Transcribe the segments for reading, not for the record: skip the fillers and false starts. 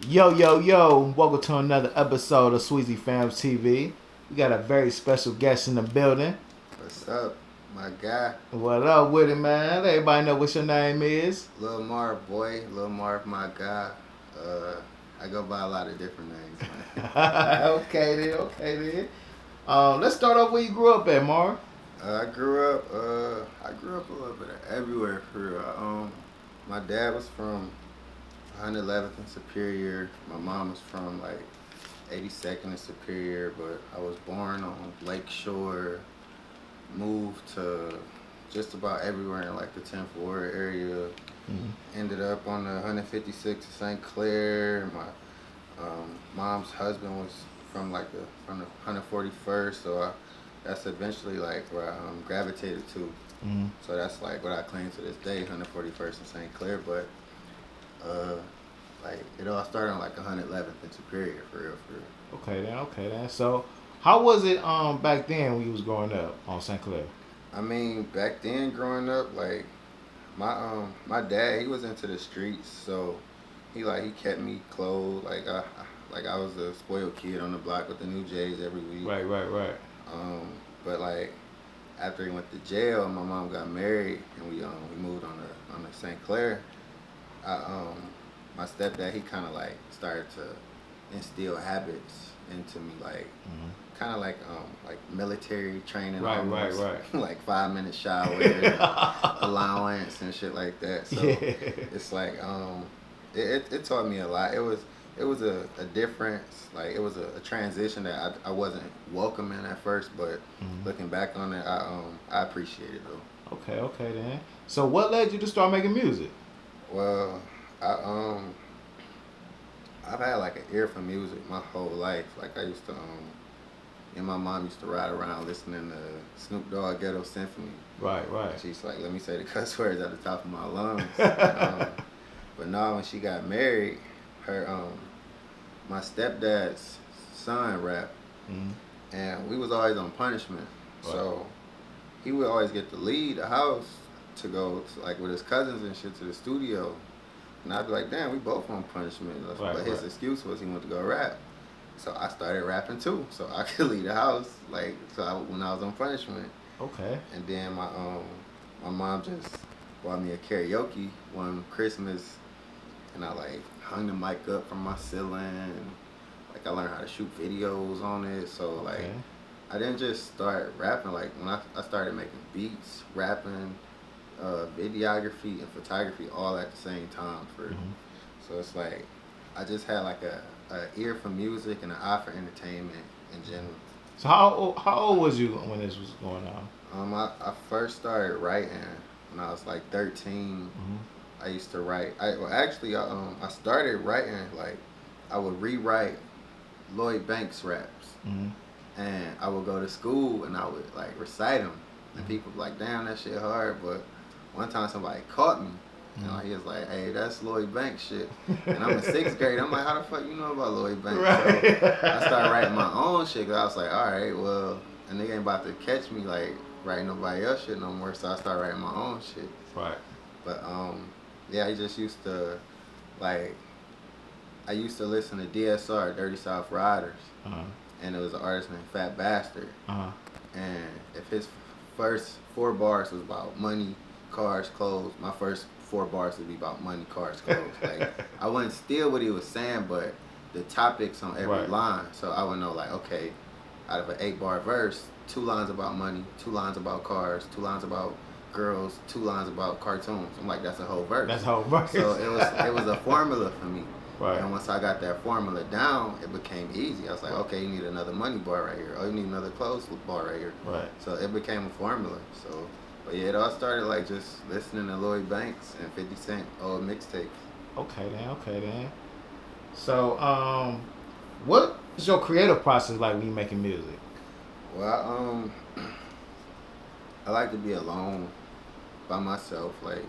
Yo, welcome to another episode of SwezzyFilmzTv. We got a very special guest in the building. What's up, my guy? What up with it, man? Let everybody know what your name is. Lil Marv, boy. Lil Marv, my guy. I go by a lot of different names, man. Okay then. Let's start off where you grew up at, Marv. I grew up a little bit everywhere for real. My dad was from 111th and Superior. My mom was from like 82nd and Superior, but I was born on Lake Shore. Moved to just about everywhere in like the 10th Ward area. Ended up on the 156 of St. Clair. My mom's husband was from the 141st, so that's eventually like where I gravitated to. So that's like what I claim to this day, 141st and St. Clair. But like it all started on like 111th and Superior, for real. Okay then. So, how was it back then when you was growing up on St. Clair? I mean, back then growing up, like my dad, he was into the streets, so he kept me clothed. Like I was a spoiled kid on the block with the new J's every week. Right. But like after he went to jail, my mom got married, and we moved on the St. Clair. My stepdad, he kind of like started to instill habits into me, like kind of like military training, Right. like 5-minute shower, allowance and shit like that. So it's like it taught me a lot. It was a difference, like it was a transition that I wasn't welcoming at first, but looking back on it, I appreciate it though. Okay then. So what led you to start making music? Well, I've had like an ear for music my whole life. Like I used to, and my mom used to ride around listening to Snoop Dogg Ghetto Symphony. Right. She's like, let me say the cuss words at the top of my lungs. But now when she got married, her my stepdad's son rapped, and we was always on punishment. Right. So he would always get to leave the house to go to, like with his cousins and shit to the studio. And I'd be like, damn, we both on punishment. But his excuse was he wanted to go rap. So I started rapping too, so I could leave the house, when I was on punishment. Okay. And then my mom just bought me a karaoke one Christmas, and I like hung the mic up from my ceiling, and like I learned how to shoot videos on it. So like I didn't just start rapping. Like when I started making beats, rapping, videography and photography all at the same time so it's like I just had like a ear for music and an eye for entertainment in general. So how old was you when this was going on? I first started writing when I was like 13. I used to write. I started writing, like I would rewrite Lloyd Banks raps, and I would go to school and I would like recite them, and people were like, damn, that shit hard. But one time somebody caught me, he was like, hey, that's Lloyd Banks shit. And I'm in 6th grade. I'm like, how the fuck you know about Lloyd Banks? Right. So I started writing my own shit, because I was like, all right, well, a nigga ain't about to catch me like writing nobody else shit no more. So I started writing my own shit. Right. But yeah, I just used to I used to listen to DSR, Dirty South Riders, and it was an artist named Fat Bastard. And if his first 4 bars was about money, cars, clothes, my first 4 bars would be about money, cars, clothes. Like I wouldn't steal what he was saying, but the topics on every line. So I would know, like, okay, out of an 8-bar verse, 2 lines about money, 2 lines about cars, 2 lines about girls, 2 lines about cartoons. I'm like, that's a whole verse. That's a whole verse. So it was a formula for me. Right. And once I got that formula down, it became easy. I was like, okay, you need another money bar right here. Oh, you need another clothes bar right here. Right. So it became a formula. So, but yeah, it all started like just listening to Lloyd Banks and 50 Cent old mixtapes. Okay then. So, what is your creative process like when you making music? Well, I like to be alone by myself, like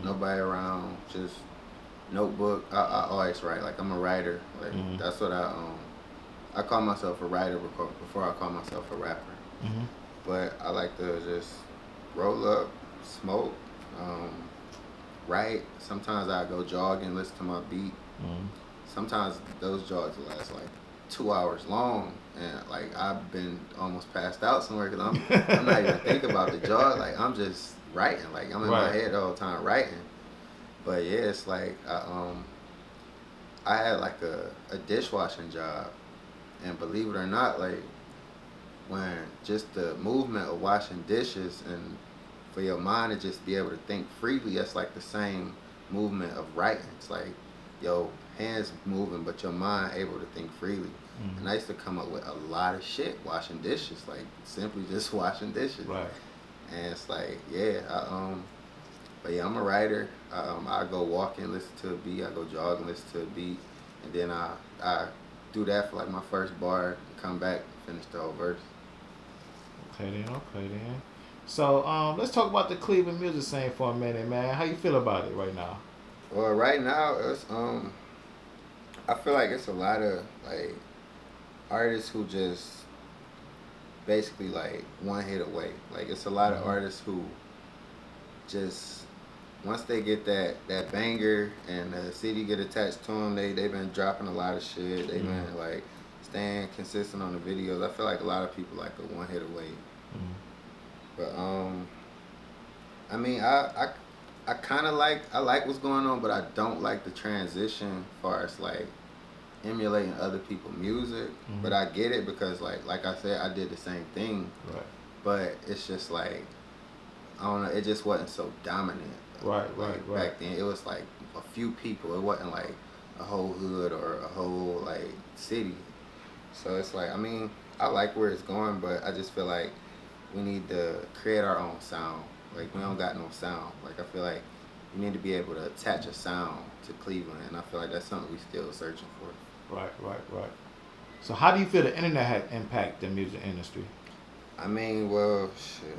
nobody around, just notebook. I always write. Like I'm a writer. Like that's what I call myself a writer before I call myself a rapper. But I like to just roll up, smoke, write. Sometimes I go jog and listen to my beat. sometimes those jogs last like 2 hours long, and like I've been almost passed out somewhere because I'm not even thinking about the jog. Like I'm just writing. Like I'm in my head all the time writing. But yeah, it's like I had like a dishwashing job, and believe it or not, like when just the movement of washing dishes and for your mind to just be able to think freely, that's like the same movement of writing. It's like your hands moving, but your mind able to think freely. Mm-hmm. And I used to come up with a lot of shit washing dishes, like simply just washing dishes. Right. And it's like, yeah, but yeah, I'm a writer. I go walking, listen to a beat. I go jogging, listen to a beat, and then I do that for like my first bar, come back, finish the whole verse. Okay then. So let's talk about the Cleveland music scene for a minute, man. How you feel about it right now? Well, right now it's I feel like it's a lot of like artists who just basically like one hit away. Like it's a lot of artists who just once they get that banger and the CD get attached to them, they've been dropping a lot of shit. They've been like staying consistent on the videos. I feel like a lot of people like a one hit away. But I mean I kind of like what's going on, but I don't like the transition as far as like emulating other people's music. But I get it because like I said, I did the same thing. Right. But it's just like I don't know, it just wasn't so dominant. Right. Back then it was like a few people. It wasn't like a whole hood or a whole like city. So it's like, I mean, I like where it's going, but I just feel like we need to create our own sound. Like we don't got no sound. Like I feel like we need to be able to attach a sound to Cleveland, and I feel like that's something we still searching for. Right. So how do you feel the internet had impacted the music industry? I mean, well, shit.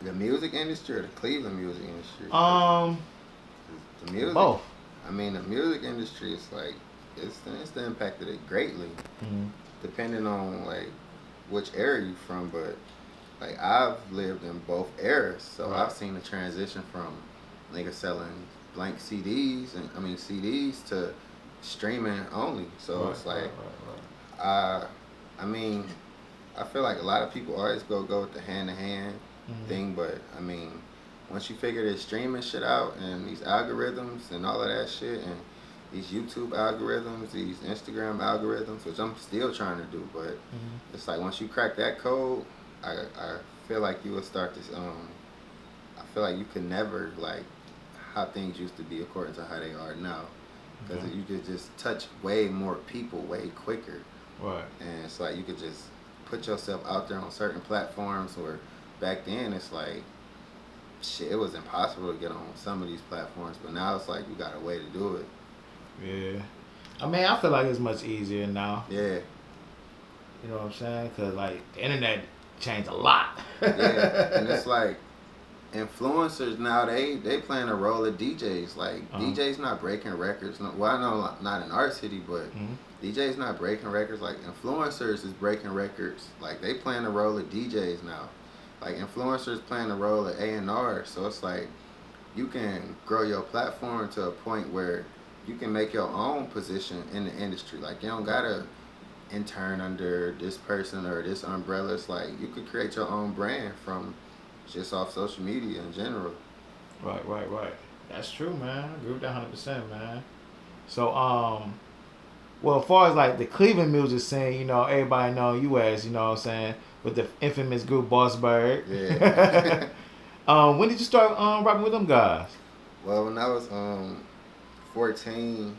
The music industry or the Cleveland music industry? The music. Both. I mean, the music industry is like it's impacted it greatly, depending on like which area you from. But like I've lived in both eras, so I've seen the transition from niggas selling blank CDs to streaming only. So it's like, I mean, I feel like a lot of people always go with the hand-to-hand thing, but I mean, once you figure this streaming shit out and these algorithms and all of that shit and these YouTube algorithms, these Instagram algorithms, which I'm still trying to do, but it's like once you crack that code, I feel like you will start this. I feel like you can never like how things used to be according to how they are now, because you could just touch way more people way quicker. Right. And it's like you could just put yourself out there on certain platforms, where back then it's like shit, it was impossible to get on some of these platforms, but now it's like you got a way to do it. Yeah. I mean, I feel like it's much easier now. Yeah. You know what I'm saying? Because like the internet changed a lot. Yeah, and it's like influencers now, they playing a role of DJs. Like DJs not breaking records. No, well, I know not in our city, but DJs not breaking records. Like influencers is breaking records. Like they playing the role of DJs now. Like influencers playing the role of A&R. So it's like you can grow your platform to a point where you can make your own position in the industry. Like you don't gotta intern under this person or this umbrella. It's like you could create your own brand from just off social media in general. Right. That's true, man. I agree with that 100%, man. So, well, as far as like the Cleveland music scene, you know, everybody know you as, you know what I'm saying, with the infamous group Boss Bird. Yeah. When did you start rapping with them guys? Well, when I was 14,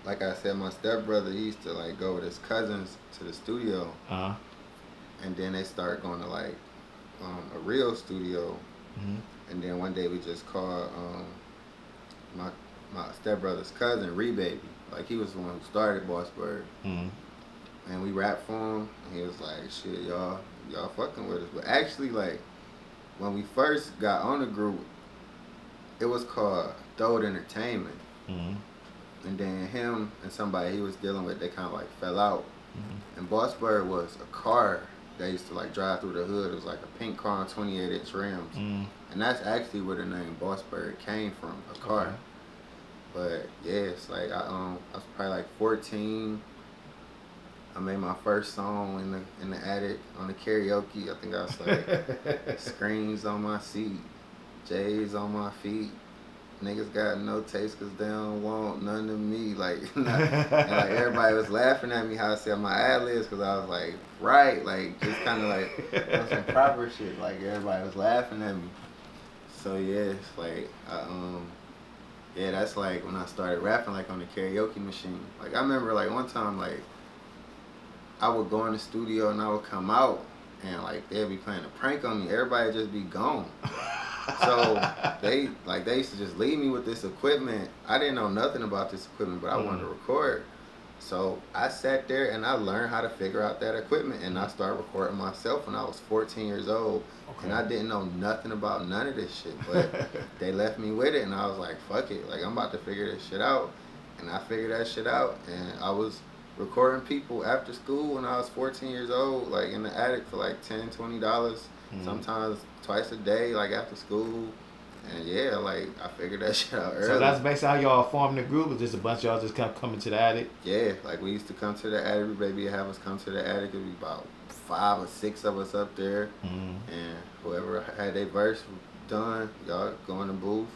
like I said, my stepbrother, he used to like go with his cousins to the studio. And then they start going to like a real studio. And then one day we just called my stepbrother's cousin, Rebaby. Like he was the one who started Boss Bird. And we rapped for him, and he was like, shit, y'all fucking with us. But actually, like, when we first got on the group, it was called Throw It Entertainment. And then him and somebody he was dealing with, they kind of like fell out. And Boss Bird was a car that used to like drive through the hood. It was like a pink car on 28-inch rims. And that's actually where the name Boss Bird came from, a car. But yeah, it's like I was probably like 14. I made my first song in the attic on the karaoke. I think I was like screams on my seat, J's on my feet. Niggas got no taste because they don't want none of me. Like, and like everybody was laughing at me how I said my ad libs because I was like, right, like just kind of like on some proper shit. Like everybody was laughing at me. So yeah, it's like yeah, that's like when I started rapping like on the karaoke machine. Like I remember like one time like I would go in the studio and I would come out and like they'd be playing a prank on me. Everybody just be gone. So they used to just leave me with this equipment. I didn't know nothing about this equipment, but I wanted to record. So I sat there and I learned how to figure out that equipment, and I started recording myself when I was 14 years old. Okay. And I didn't know nothing about none of this shit, but they left me with it, and I was like, fuck it, like I'm about to figure this shit out. And I figured that shit out, and I was recording people after school when I was 14 years old, like in the attic for like $10, $20, sometimes twice a day, like after school. And yeah, like I figured that shit out early. So that's basically how y'all formed the group? Was just a bunch of y'all just kept coming to the attic? Yeah, like we used to come to the attic. Every baby would have us come to the attic. It'd be about 5 or 6 of us up there. And whoever had their verse done, y'all go in the booth.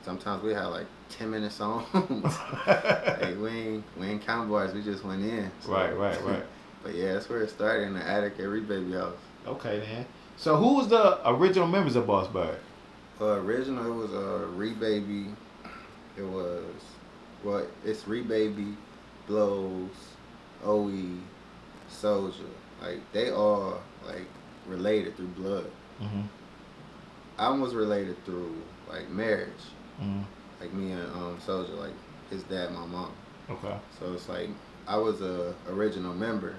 Sometimes we had like 10-minute songs. Like we ain't cowboys, we just went in. So. Right. But yeah, that's where it started, in the attic at Baby house. Okay then. So who was the original members of Boss Bird? Original, it was Baby. It was it's Baby, Blows, OE, Soldier. Like they all like related through blood. I was related through like marriage. Like me and Soldier, like his dad, my mom. Okay. So it's like I was a original member,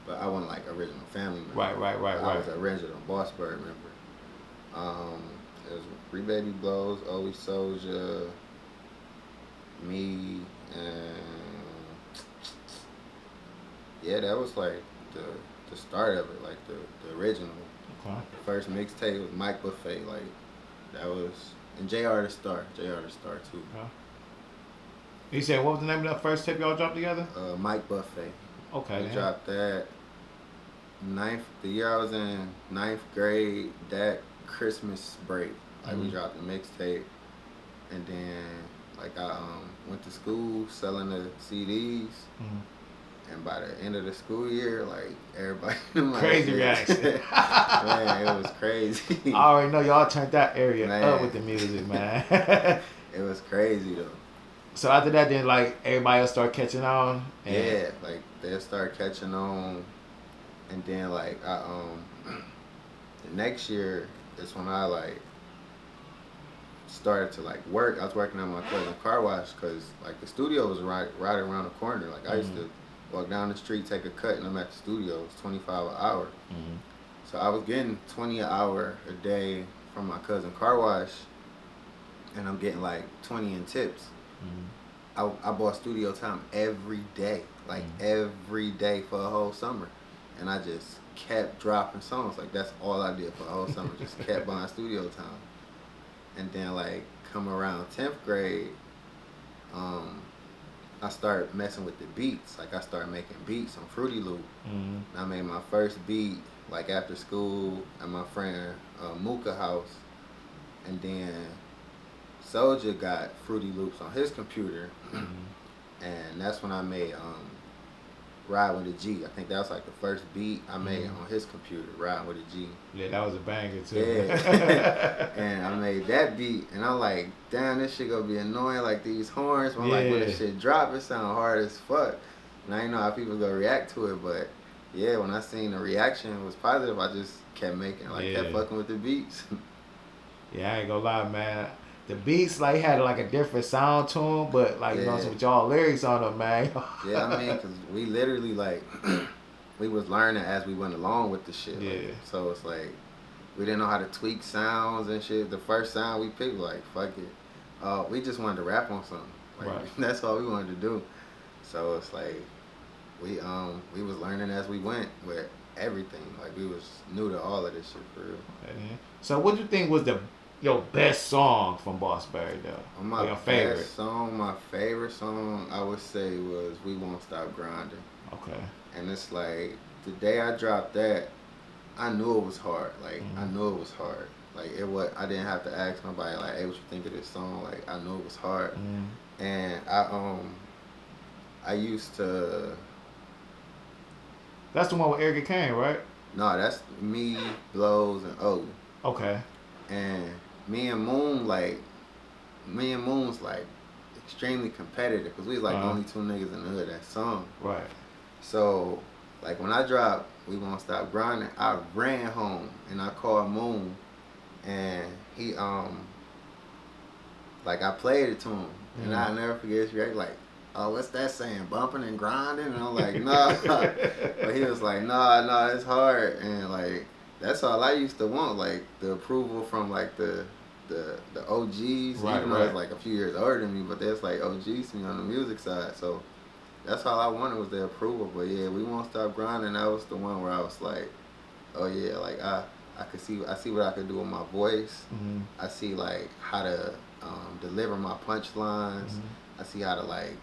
but I wasn't like original family member. Right. I was an original Boss Bird member. It was Baby, Blows, Always Soldier, me, and yeah, that was like the start of it, like the original. Okay. The first mixtape was Mike Buffet, like that was, and JR the Star too. Okay. You said what was the name of that first tape y'all dropped together? Mike Buffet. Okay. We dropped that the year I was in 9th grade, that Christmas break. Like we dropped the mixtape, and then like I went to school selling the CDs, and by the end of the school year, like everybody crazy reaction. Man, it was crazy. I already know y'all turned that area up with the music, man. It was crazy though. So after that, then like everybody else start catching on. Yeah, like they'll start catching on, and then like I the next year is when I like started to like work. I was working on my cousin's car wash because like the studio was right around the corner. Like I used to walk down the street, take a cut, and I'm at the studio. It's $25 an hour. So I was getting $20 an hour a day from my cousin's car wash, and I'm getting like 20 in tips. I bought studio time every day, like every day for a whole summer, and I just kept dropping songs. Like that's all I did for a whole summer, just kept buying studio time. And then like come around 10th grade, I started messing with the beats. Like I started making beats on Fruity Loop. I made my first beat like after school at my friend Mooka house, and then Soldier got Fruity Loops on his computer, and that's when I made Ride with a G. I think that was like the first beat I made on his computer, Ride with a G. Yeah, that was a banger too. Yeah. And I made that beat, and I'm like, damn, this shit gonna be annoying, like these horns. But like when this shit drop, it sound hard as fuck. And I didn't know how people gonna react to it, but yeah, when I seen the reaction was positive, I just kept making, like kept fucking with the beats. Yeah, I ain't gonna lie, man. The beats like had like a different sound to them, but like you know, with y'all lyrics on them, man. Yeah, I mean, cause we literally like we was learning as we went along with the shit. Yeah. Like, so it's like we didn't know how to tweak sounds and shit. The first sound we picked, like fuck it, we just wanted to rap on something. Like that's all we wanted to do. So it's like we was learning as we went with everything. Like we was new to all of this shit for real. So what do you think was the your best song from Boss Berry though? On my Or your favorite? best song, my favorite song, I would say was "We Won't Stop Grinding." Okay. And it's like the day I dropped that, I knew it was hard. Like I knew it was hard. Like it was. I didn't have to ask nobody like, "Hey, what you think of this song?" Like I knew it was hard. And I used to. That's the one with Eric Kane, right? No, that's me, Blows, and O. Okay. And me and Moon's like extremely competitive because we was like the only two niggas in the hood that song. Right. So like when I dropped "We Won't Stop Grinding," I ran home and I called Moon, and he like I played it to him, and I'll never forget his reaction. Like, "Oh, what's that saying? Bumping and grinding?" And I'm like, "Nah." But he was like, "Nah, it's hard." And like that's all I used to want, like the approval from like the OGs, right, even though it's like a few years older than me, but there's like OGs to me on the music side. So that's all I wanted was their approval. But yeah, "We Won't Stop Grinding," that was the one where I was like, oh yeah, like I see what I could do with my voice. I see like how to deliver my punchlines. I see how to like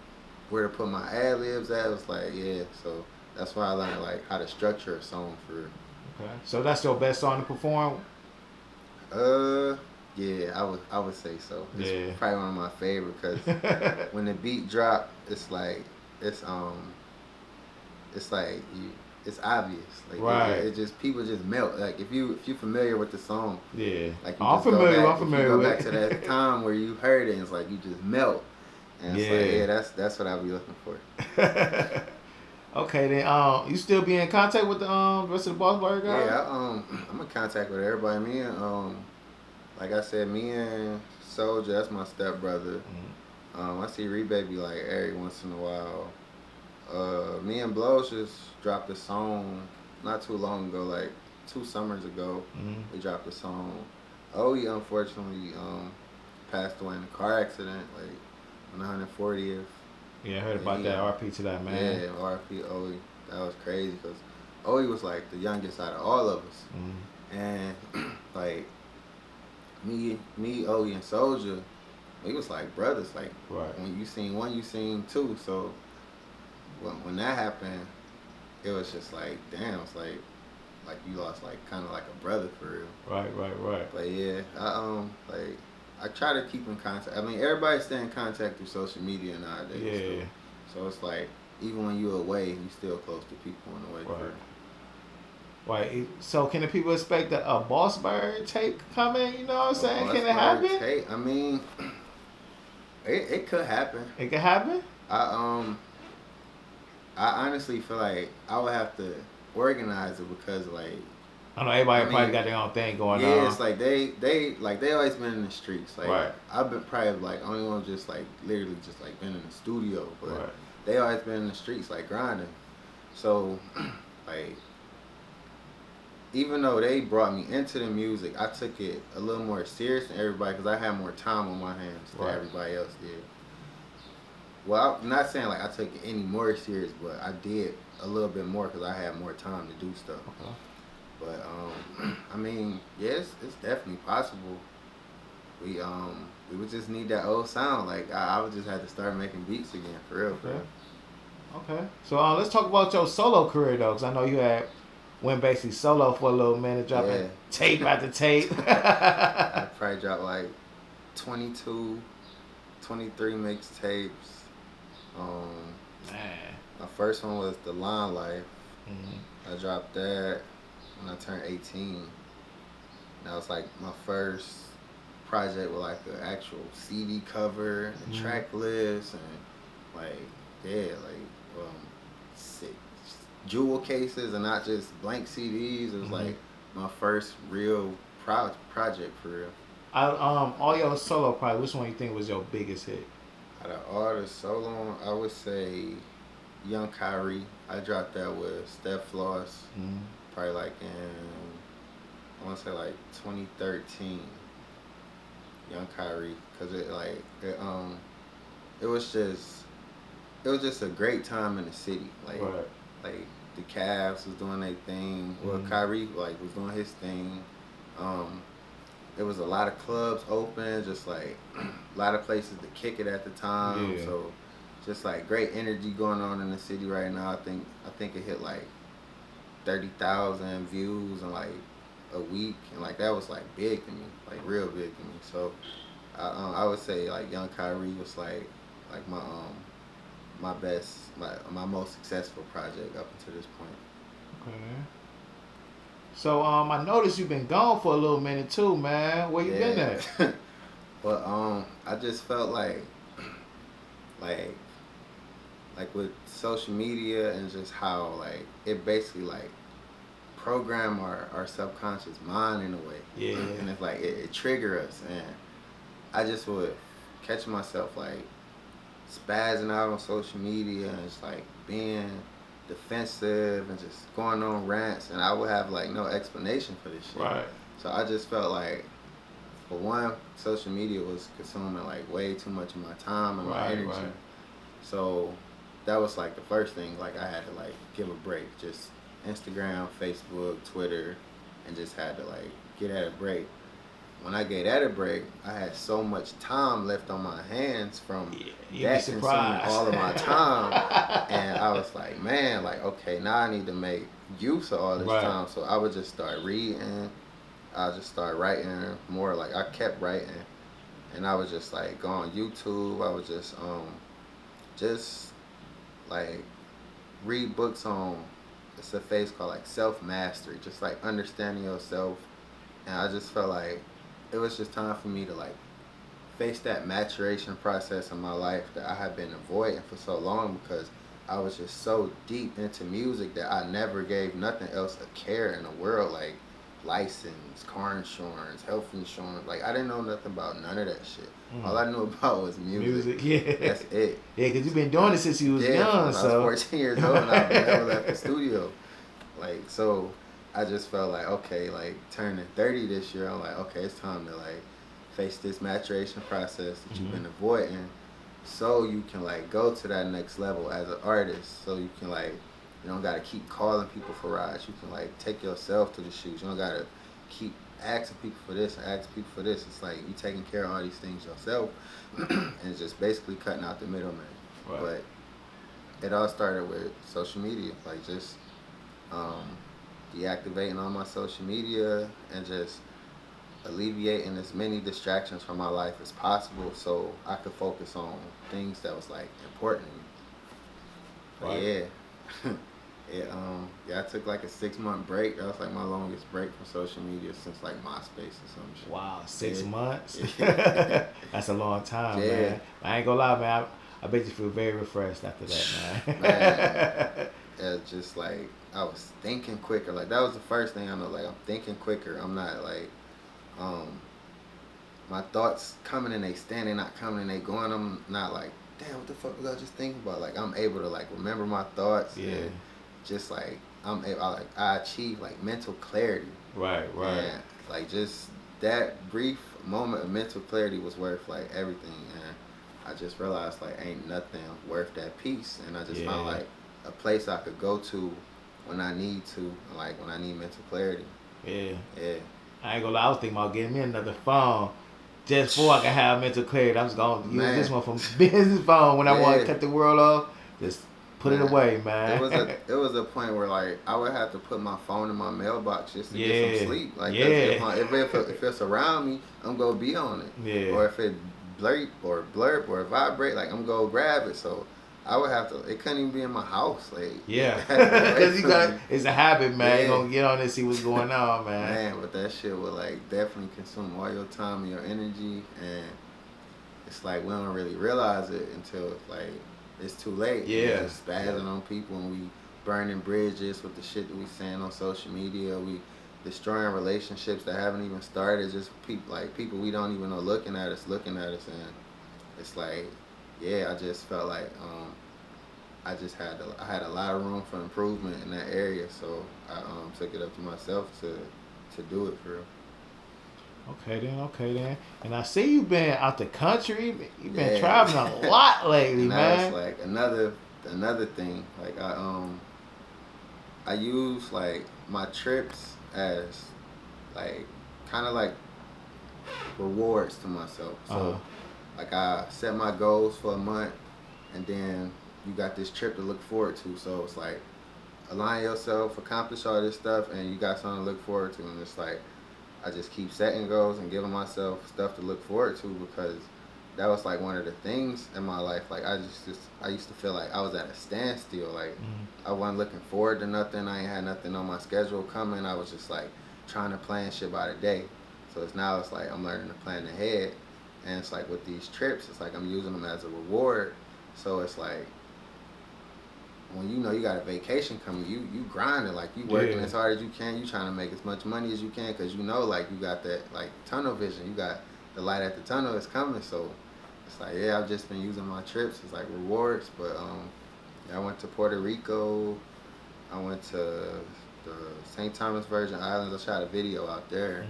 where to put my ad libs at. It was like, yeah, so that's why I learned like how to structure a song for real. Okay. So that's your best song to perform? Yeah, I would say so. It's Yeah. probably one of my favorite because when the beat drop, it's like it's obvious. Like right. it just people just melt. Like if you familiar with the song, yeah. Like I'm familiar. I'm familiar you with go back to that time where you heard it, and it's like you just melt. And it's like, yeah, that's what I'll be looking for. Okay, then you still be in contact with the rest of the Boss Berry guys? Yeah, I'm in contact with everybody. Me and like I said, me and Soldier, that's my stepbrother. I see Rebaby like every once in a while. Me and Blows just dropped a song not too long ago, like 2 summers ago. We dropped a song. Owie unfortunately passed away in a car accident, like on the 140th. Yeah, I heard about that. RP to that, man. Yeah, RP Owie. That was crazy because Owie was like the youngest out of all of us. And like me, Owie, and Soldier, we was like brothers. Like when you seen one, you seen two. So when that happened, it was just like, damn, it's like you lost like kind of like a brother for real. Right. But yeah, I try to keep in contact. I mean, everybody stay in contact through social media nowadays. Yeah. So it's like even when you're away, you still close to people on the way. Right. Right. So can the people expect a Boss Berry tape coming? You know what I'm saying? Can it happen? Tape? I mean, it could happen. It could happen. I honestly feel like I would have to organize it because like I know everybody probably got their own thing going on. Yeah, it's like they always been in the streets. Like I've been probably like only one just like literally just like been in the studio, but they always been in the streets like grinding. So like even though they brought me into the music, I took it a little more serious than everybody because I had more time on my hands than everybody else did. Well, I'm not saying like I took it any more serious, but I did a little bit more because I had more time to do stuff. But I mean, yes, it's definitely possible. We would just need that old sound. Like I would just have to start making beats again, for real. Okay. So let's talk about your solo career though, because I know you went basically solo for a little minute, dropping tape after tape. I probably dropped like 22, 23 mixtapes. My first one was The Line Life. I dropped that when I turned 18. That was like my first project with like an actual CD cover and track list and like jewel cases and not just blank CDs. It was like my first real project for real. All your solo projects, which one you think was your biggest hit? Out of all the solo, I would say Young Kyrie. I dropped that with Steph Floss. Probably like in, I want to say like 2013. Young Kyrie, because it was just a great time in the city. Like the Cavs was doing their thing. Well, Kyrie like was doing his thing. it was a lot of clubs open, just like a lot of places to kick it at the time. Yeah. So just like great energy going on in the city right now. I think it hit like 30,000 views in like a week, and like that was like big to me, like real big to me. So I would say like Young Kyrie was like my best, my most successful project up until this point. Okay. So I noticed you've been gone for a little minute too, man. Where you been at? But I just felt like like with social media and just how like it basically like program our subconscious mind in a way. Yeah. And it's like it trigger us, and I just would catch myself like spazzing out on social media and just like being defensive and just going on rants, and I would have like no explanation for this shit. Right. So I just felt like, for one, social media was consuming like way too much of my time and my energy. Right. So that was like the first thing, like I had to like give a break. Just Instagram, Facebook, Twitter, and just had to like get at a break. When I gave that a break, I had so much time left on my hands from that consuming all of my time. And I was like, man, like, okay, now I need to make use of all this time. So I would just start reading. I just start writing more. Like I kept writing, and I would just like go on YouTube. I would just like read books on, it's a phase called like self-mastery, just like understanding yourself. And I just felt like it was just time for me to like face that maturation process in my life that I had been avoiding for so long, because I was just so deep into music that I never gave nothing else a care in the world, like license, car insurance, health insurance. Like I didn't know nothing about none of that shit. All I knew about was music. Yeah. That's it. Yeah, because you've been doing it since you was young. So I was 14 years old and I've never left the studio. Like, so I just felt like, okay, like turning 30 this year, I'm like, okay, it's time to like face this maturation process that you've been avoiding, so you can like go to that next level as an artist. So you can like, you don't gotta keep calling people for rides. You can like take yourself to the shoots. You don't gotta keep asking people for this and asking people for this. It's like you taking care of all these things yourself, and it's just basically cutting out the middleman. Right. But it all started with social media, like just deactivating all my social media and just alleviating as many distractions from my life as possible, so I could focus on things that was like important to me. But I took like a 6-month break. That was like my longest break from social media since like MySpace or some shit. Wow, 6 months? That's a long time, man. I ain't gonna lie, man. I bet you feel very refreshed after that, man. Man, it's just like I was thinking quicker. Like that was the first thing I know. Like I'm thinking quicker. I'm not like my thoughts coming and they standing, not coming and they going. I'm not like, damn, what the fuck was I just thinking about? Like I'm able to like remember my thoughts. And just like I achieve like mental clarity. Right. And like just that brief moment of mental clarity was worth like everything. And I just realized like ain't nothing worth that peace. And I just found like a place I could go to when I need to, like when I need mental clarity. Yeah. I ain't gonna lie, I was thinking about getting me another phone just before I can have mental clarity. I'm just gonna use this one from business phone when I want to cut the world off. Just put it away, man. It was a point where like I would have to put my phone in my mailbox just to get some sleep. Like if it's around me, I'm gonna be on it. Yeah. Or if it blurp or vibrate, like I'm gonna grab it. So I would have to. It couldn't even be in my house. Like because it's a habit, man. You gonna get on and see what's going on, man. Man, but that shit would like definitely consume all your time and your energy, and it's like we don't really realize it until like it's too late. Yeah. We're just spazzing on people, and we burning bridges with the shit that we saying on social media. We destroying relationships that haven't even started. Just people we don't even know looking at us, and it's like. Yeah, I just felt like I had a lot of room for improvement in that area, so I took it up to myself to do it for real. Okay then. And I see you've been out the country. You've been traveling a lot lately, and man. That's like another thing. Like I use like my trips as like kind of like rewards to myself. So Uh-huh. like I set my goals for a month, and then you got this trip to look forward to. So it's like align yourself, accomplish all this stuff, and you got something to look forward to. And it's like I just keep setting goals and giving myself stuff to look forward to, because that was like one of the things in my life. Like I used to feel like I was at a standstill. Like I wasn't looking forward to nothing. I ain't had nothing on my schedule coming. I was just like trying to plan shit by the day. So it's like I'm learning to plan ahead. And it's like with these trips, it's like I'm using them as a reward. So it's like when you know you got a vacation coming, you grinding, like you working as hard as you can. You trying to make as much money as you can, because you know like you got that like tunnel vision. You got the light at the tunnel is coming. So it's like, yeah, I've just been using my trips as like rewards. But yeah, I went to Puerto Rico. I went to the St. Thomas Virgin Islands. I shot a video out there,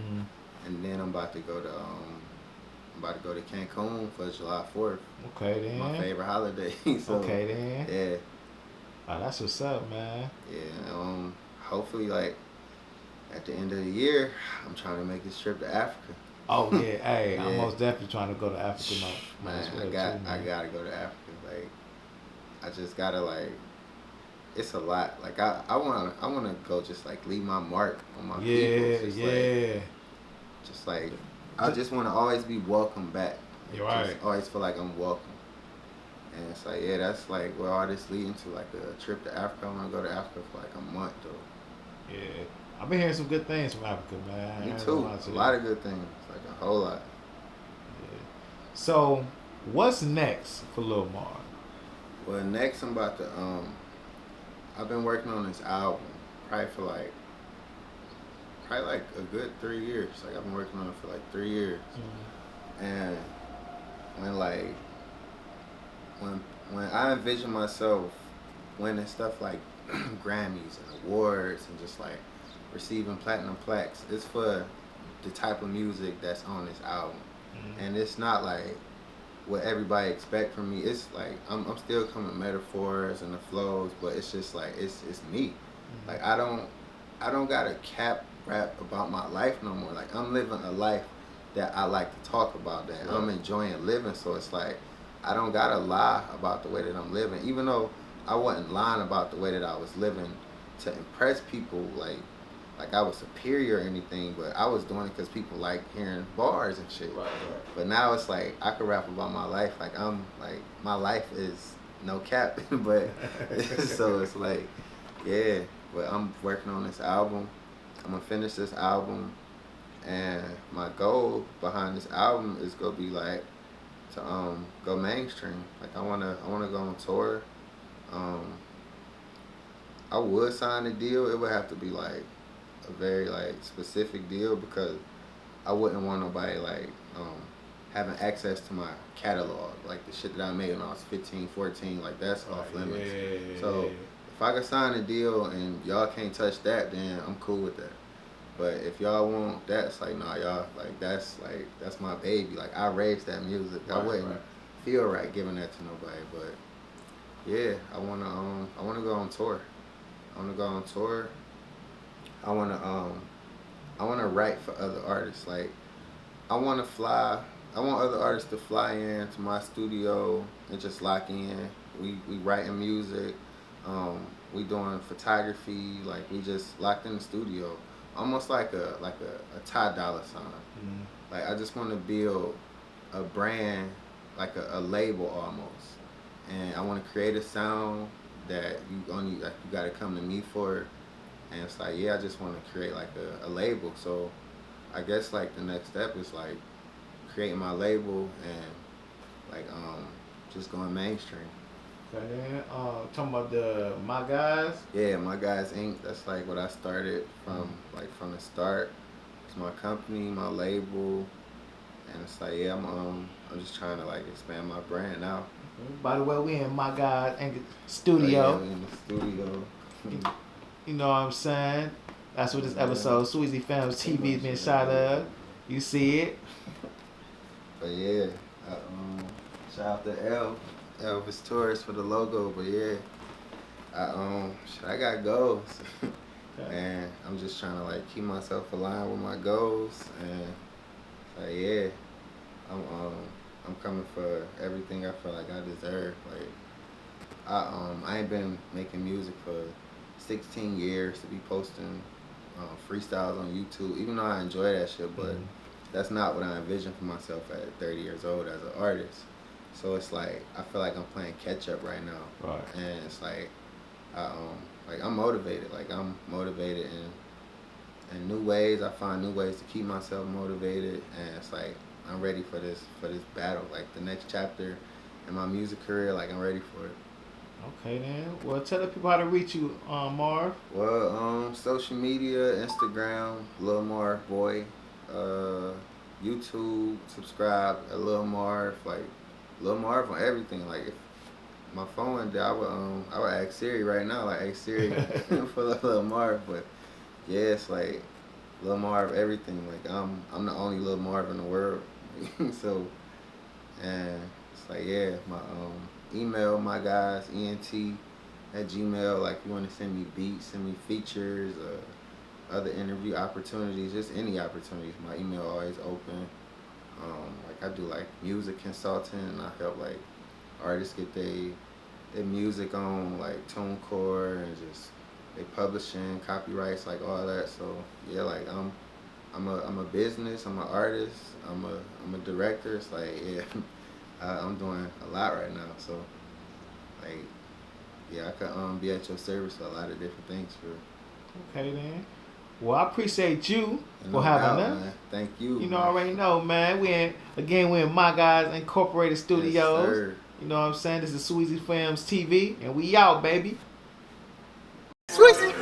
and then I'm about to go to Cancun for July 4th. Okay then. My favorite holiday. So, okay then. Yeah. Oh, that's what's up, man. Yeah. Hopefully, like at the end of the year, I'm trying to make this trip to Africa. Oh yeah, hey, Yeah. I'm most definitely trying to go to Africa. Man, I gotta go to Africa. Like, I just gotta like. It's a lot. Like I wanna go just like leave my mark on my people. Just like I just wanna always be welcome back. You're right. Just always feel like I'm welcome. And it's like, yeah, that's like where all this leading to, like a trip to Africa. I wanna go to Africa for like a month though. Yeah. I've been hearing some good things from Africa, man. Me too. A lot of good things. Like a whole lot. Yeah. So, what's next for Lil Marv? Well, next I'm about to I've been working on this album probably like a good 3 years. Like I've been working on it for like 3 years. And when I envision myself winning stuff like Grammys and awards and just like receiving platinum plaques, it's for the type of music that's on this album. And it's not like what everybody expect from me. It's like I'm still coming with metaphors and the flows, but it's just like it's me. Like I don't gotta cap rap about my life no more. Like I'm living a life that I like to talk about, that I'm enjoying living. So it's like I don't gotta lie about the way that I'm living, even though I wasn't lying about the way that I was living to impress people, like I was superior or anything, but I was doing it because people like hearing bars and shit. Right. But now it's like I could rap about my life. Like I'm like my life is no cap, but so it's like, yeah. But I'm working on this album. I'm gonna finish this album, and my goal behind this album is gonna be like to go mainstream. Like I wanna go on tour. I would sign a deal. It would have to be like a very like specific deal, because I wouldn't want nobody like having access to my catalog, like the shit that I made when I was 15, 14, like that's off limits. So if I could sign a deal and y'all can't touch that, then I'm cool with that. But if y'all want that, it's like, nah, y'all, like that's my baby. Like I raised that music. I wouldn't feel right giving that to nobody. But yeah, I wanna go on tour. I wanna write for other artists. Like I want other artists to fly in to my studio and just lock in. We writing music. We doing photography. Like we just locked in the studio. Almost like a Ty Dolla $ign. Like I just want to build a brand, like a label almost. And I want to create a sound that you gotta come to me for. And it's like, yeah, I just want to create like a label. So I guess like the next step is like creating my label and like just going mainstream. Okay, talking about the My Guys. Yeah, My Guys Inc. That's like what I started from the start. It's my company, my label, and it's like, yeah, I'm just trying to like expand my brand now. By the way, we in My Guys Inc. studio. Oh, yeah, we in the studio. You know what I'm saying? That's what this episode SwezzyFilmzTv is being shot of. You see it? But yeah, shout out to Elvis Torres for the logo. But yeah, I got goals, and I'm just trying to like keep myself aligned with my goals, and Like, yeah, I'm coming for everything I feel like I deserve. Like, I ain't been making music for 16 years to be posting freestyles on YouTube. Even though I enjoy that shit, but that's not what I envision for myself at 30 years old as an artist. So it's like I feel like I'm playing catch up right now, Right. and it's like, I'm motivated. Like I'm motivated in new ways. I find new ways to keep myself motivated, and it's like I'm ready for this battle. Like the next chapter in my music career, like I'm ready for it. Okay then. Well, tell the people how to reach you, Marv. Well, social media, Instagram, Lil Marv Boy, YouTube, subscribe at Lil Marv, like Lil Marv on everything. Like if my phone went down, I would ask Siri right now, like, hey Siri, for Lil Marv. But yeah, it's like Lil Marv everything. Like I'm the only Lil Marv in the world. So, and it's like, yeah, my email, my guys, ent@gmail. Like you want to send me beats, send me features, other interview opportunities, just any opportunities. My email always open. Like I do like music consulting, and I help like artists get their music on like TuneCore and just they publishing, copyrights, like all that. So yeah, like I'm a business, I'm an artist, I'm a director. It's like, yeah, I'm doing a lot right now. So like, yeah, I could be at your service for a lot of different things for. Okay then. Well, I appreciate you No for having doubt, us. man. Thank you. You man. already know, man. We're in My Guys Incorporated Studios. Yes, sir. You know what I'm saying? This is SwezzyFilmzTv, and we out, baby. Swezzy.